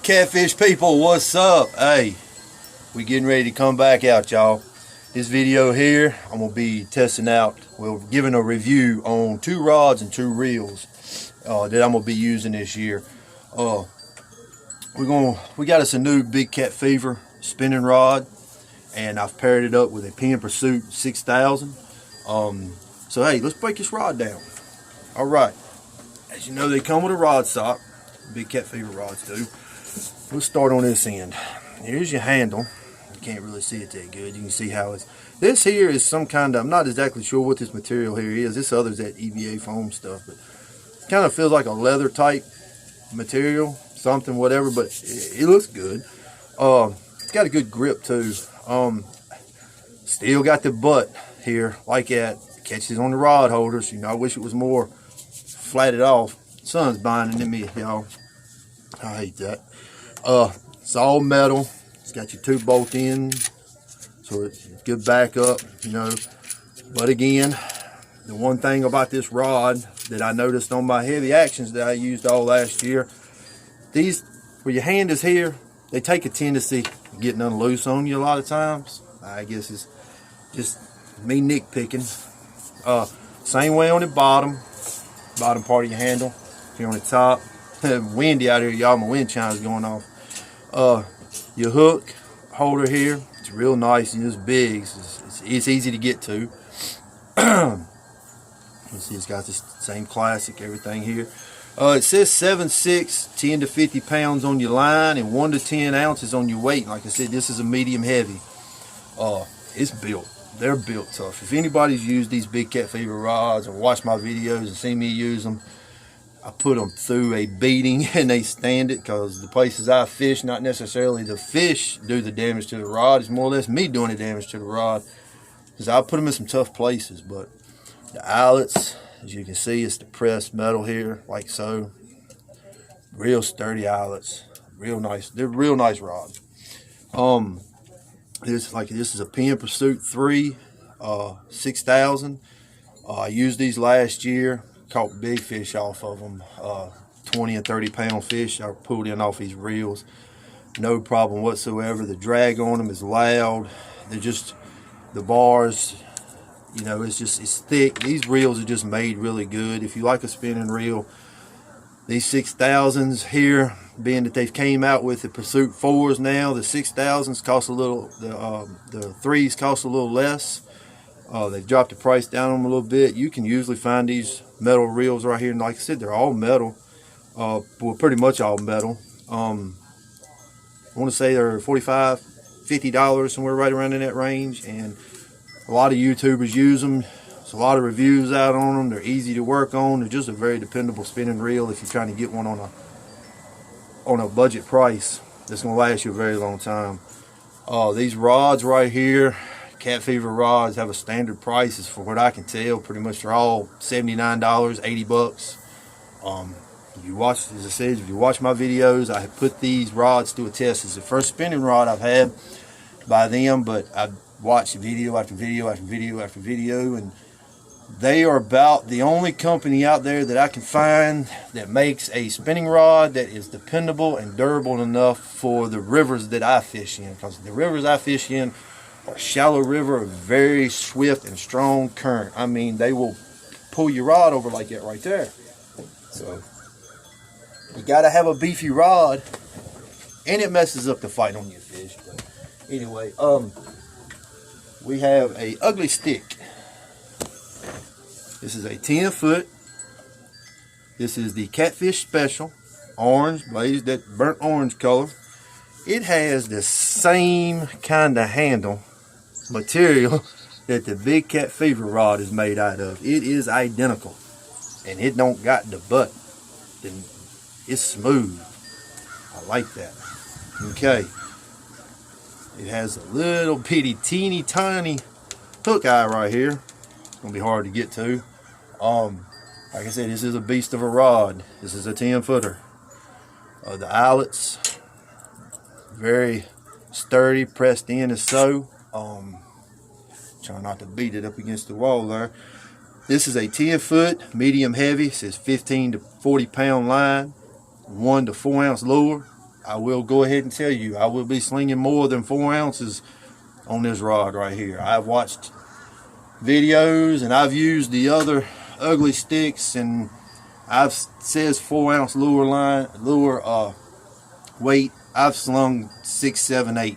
Catfish people, what's up? Hey, we getting ready to come back out, y'all. This video here, I'm gonna be testing out, well, giving a review on 2 rods and 2 reels that I'm gonna be using this year. We got us a new Big Cat Fever spinning rod, and I've paired it up with a Penn Pursuit 6000. So hey, let's break this rod down. All right, as you know, they come with a rod sock. Big Cat Fever rods do. We'll start on this end. Here's your handle. You can't really see it that good. You can see how it's. This here is some kind of, I'm not exactly sure what this material here is. This other's that EVA foam stuff, but it kind of feels like a leather type material, something, whatever, but it looks good. It's got a good grip too. Still got the butt here like that. Catches on the rod holders. You know, I wish it was more flatted off. Sun's blinding me, y'all. I hate that. It's all metal. It's got your 2 bolt ends, so it's good backup, you know. But again, the one thing about this rod that I noticed on my heavy actions that I used all last year, these, where your hand is here, they take a tendency to getting unloose on you a lot of times. I guess it's just me nitpicking. Same way on the bottom part of your handle. Here on the top. Windy out here, y'all. My wind chime's going off. Your hook holder here, it's real nice and it's big. It's easy to get to. You see, it's got this same classic everything here. It says 7.6, 10 to 50 pounds on your line, and 1 to 10 ounces on your weight. Like I said, this is a medium heavy. It's built. They're built tough. If anybody's used these Big Cat Fever rods or watched my videos and seen me use them, I put them through a beating and they stand it, because the places I fish, not necessarily the fish do the damage to the rod, it's more or less me doing the damage to the rod, because I put them in some tough places. But the eyelets, as you can see, it's the pressed metal here, like so. Real sturdy eyelets, real nice. They're real nice rods. This is a Penn Pursuit 3 6000. I used these last year. Caught big fish off of them, 20 and 30 pound fish. I pulled in off these reels, no problem whatsoever. The drag on them is loud. They're just, the bars, you know, it's thick. These reels are just made really good. If you like a spinning reel, these 6000s here, being that they've came out with the Pursuit 4s now, the 6000s cost a little, the 3s cost a little less. They've dropped the price down on them a little bit. You can usually find these metal reels right here, and like I said, they're all metal. Well, pretty much all metal. I want to say they're $45, $50, somewhere right around in that range, and a lot of YouTubers use them. There's a lot of reviews out on them. They're easy to work on. They're just a very dependable spinning reel if you're trying to get one on a budget price that's going to last you a very long time. These rods right here, Cat Fever rods, have a standard price, for what I can tell. Pretty much they're all $79, 80 bucks. If you watch, as I said, if you watch my videos, I have put these rods to a test. It's the first spinning rod I've had by them, but I've watched video after video after video after video, and they are about the only company out there that I can find that makes a spinning rod that is dependable and durable enough for the rivers that I fish in, because the rivers I fish in, shallow river, a very swift and strong current. I mean, they will pull your rod over like that right there. So you gotta have a beefy rod, and it messes up the fight on your fish. But anyway, we have a ugly Stik. This is a 10-foot. This is the Catfish Special, orange, blazed that burnt orange color. It has the same kind of handle material that the Big Cat Fever rod is made out of. It is identical, and it don't got the butt. It's smooth. I like that. Okay, it has a little bitty teeny tiny hook eye right here. It's gonna be hard to get to. Like I said, this is a beast of a rod. This is a 10-footer. The eyelets, very sturdy, pressed in as so. Try not to beat it up against the wall there. This is a 10-foot, medium heavy. It says 15 to 40 pound line, 1 to 4 ounce lure. I will go ahead and tell you, I will be slinging more than 4 ounces on this rod right here. I've watched videos and I've used the other ugly sticks, and I've says 4 ounce lure weight. I've slung 6, 7, 8,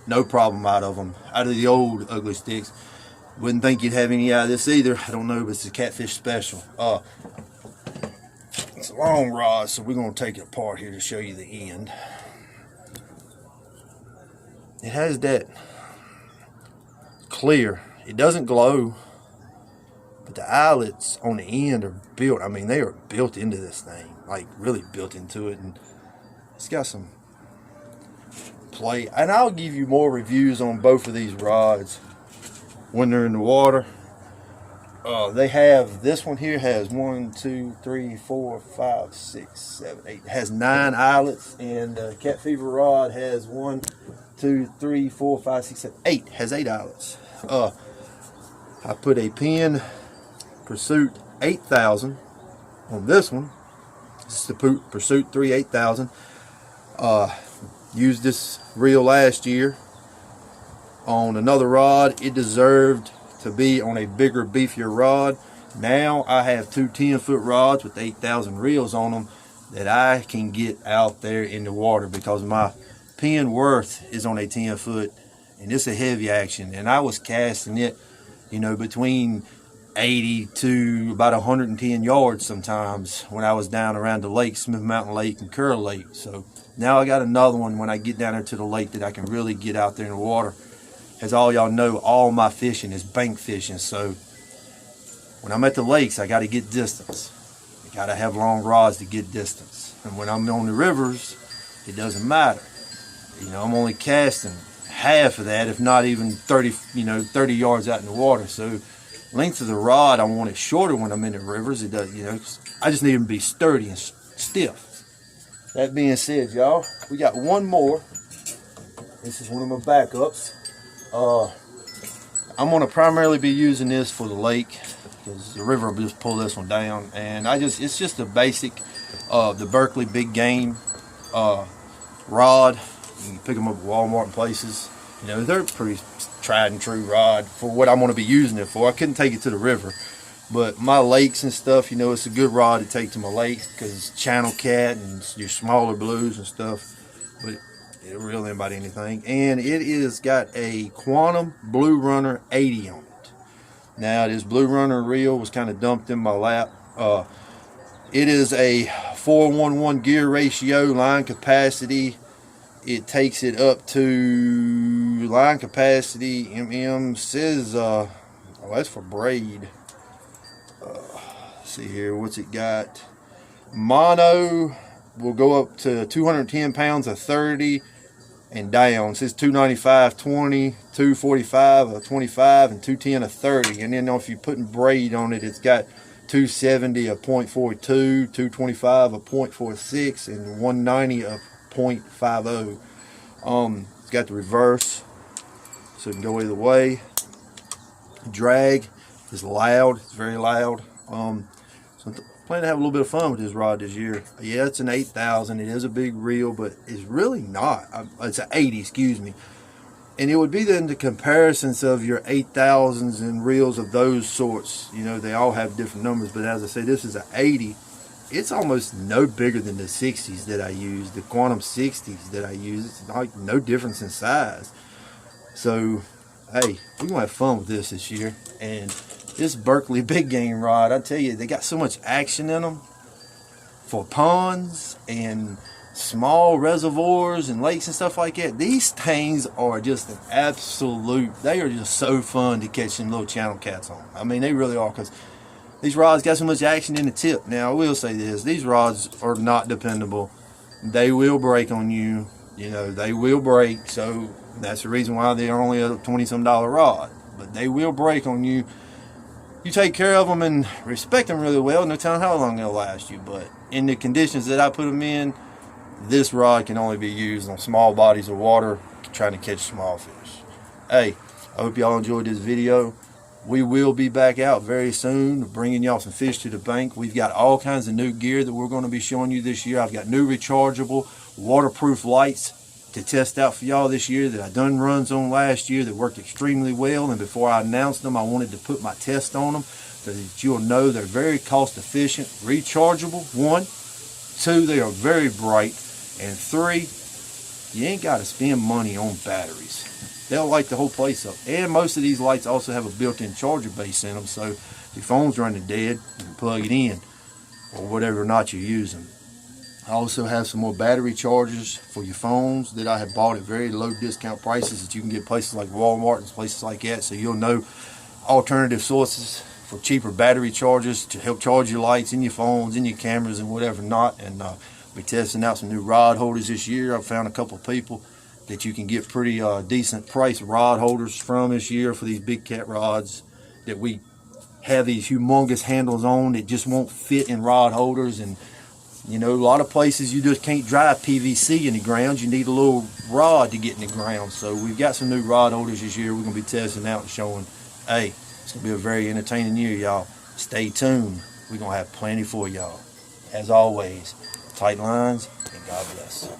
no problem out of them, out of the old ugly sticks. Wouldn't think you'd have any out of this either. I don't know, but it's a Catfish special. It's a long rod, so we're going to take it apart here to show you the end. It has that clear. It doesn't glow, but the eyelets on the end are built. I mean, they are built into this thing, like really built into it, and it's got some play. And I'll give you more reviews on both of these rods when they're in the water. They have, this one here has 1, 2, 3, 4, 5, 6, 7, 8. It has 9 eyelets, and the Cat Fever rod has 1, 2, 3, 4, 5, 6, 7, 8. Has 8 eyelets. I put a Penn Pursuit 8000 on this one. This is the Pursuit 3 8000. Used this reel last year on another rod. It deserved to be on a bigger, beefier rod. Now I have 2 10-foot rods with 8,000 reels on them that I can get out there in the water, because my Penn worth is on a 10-foot, and it's a heavy action. And I was casting it, you know, between 80 to about 110 yards sometimes when I was down around the lake, Smith Mountain Lake and Curl Lake. So now I got another one when I get down there to the lake that I can really get out there in the water. As all y'all know, all my fishing is bank fishing, so when I'm at the lakes, I got to get distance. I got to have long rods to get distance. And when I'm on the rivers, it doesn't matter. You know, I'm only casting half of that, if not even 30 yards out in the water. So length of the rod, I want it shorter when I'm in the rivers. It does, you know, I just need them to be sturdy and stiff. That being said, y'all, we got one more. This is one of my backups. I'm going to primarily be using this for the lake, because the river will just pull this one down. And it's just a basic, the Berkley Big Game rod. You can pick them up at Walmart and places. You know, they're pretty tried and true rod for what I'm going to be using it for. I couldn't take it to the river, but my lakes and stuff, you know, it's a good rod to take to my lakes, because it's channel cat and your smaller blues and stuff. But it really ain't about anything. And it is got a Quantum Blue Runner 80 on it. Now, this Blue Runner reel was kind of dumped in my lap. It is a 4:1:1 gear ratio, line capacity. It takes it up to line capacity. Says, that's for braid. Let's see here, what's it got? Mono will go up to 210 pounds of 30 and down. It says 295 20, 245 a 25, and 210 a 30. And then if you're putting braid on it, it's got 270 a 0.42, 225 a 0.46, and 190 a 0.50. It's got the reverse, so it can go either way. Drag is loud. It's very loud. So I'm planning to have a little bit of fun with this rod this year. Yeah, it's an 8000. It is a big reel, but it's really not. It's an 80, excuse me. And it would be then the comparisons of your 8000s and reels of those sorts. You know, they all have different numbers, but as I say, this is an 80. It's almost no bigger than the 60s that I use, the Quantum 60s that I use. It's like no difference in size. So, hey, we're going to have fun with this year. And this Berkley Big Game rod, I tell you, they got so much action in them for ponds and small reservoirs and lakes and stuff like that. These things are just an absolute, they are just so fun to catch them little channel cats on. I mean, they really are, because these rods got so much action in the tip. Now, I will say this, these rods are not dependable. They will break on you. You know, they will break. So that's the reason why they're only a $20-some rod. But they will break on you. You take care of them and respect them really well, no telling how long they'll last you. But in the conditions that I put them in, this rod can only be used on small bodies of water trying to catch small fish. Hey, I hope y'all enjoyed this video. We will be back out very soon bringing y'all some fish to the bank. We've got all kinds of new gear that we're going to be showing you this year. I've got new rechargeable waterproof lights to test out for y'all this year that I done runs on last year that worked extremely well. And before I announced them, I wanted to put my test on them so that you'll know they're very cost efficient, rechargeable, 1. 2, they are very bright. And 3, you ain't got to spend money on batteries. They'll light the whole place up. And most of these lights also have a built-in charger base in them, so if your phone's running dead, you can plug it in or whatever or not you're using. I also have some more battery chargers for your phones that I have bought at very low discount prices that you can get places like Walmart and places like that, so you'll know alternative sources for cheaper battery chargers to help charge your lights in your phones, in your cameras, and whatever not. And we're testing out some new rod holders this year. I've found a couple of people that you can get pretty decent price rod holders from this year for these big cat rods that we have these humongous handles on that just won't fit in rod holders. And you know, a lot of places you just can't drive PVC in the ground. You need a little rod to get in the ground. So we've got some new rod holders this year we're going to be testing out and showing. Hey, it's going to be a very entertaining year, y'all. Stay tuned. We're going to have plenty for y'all. As always, tight lines and God bless.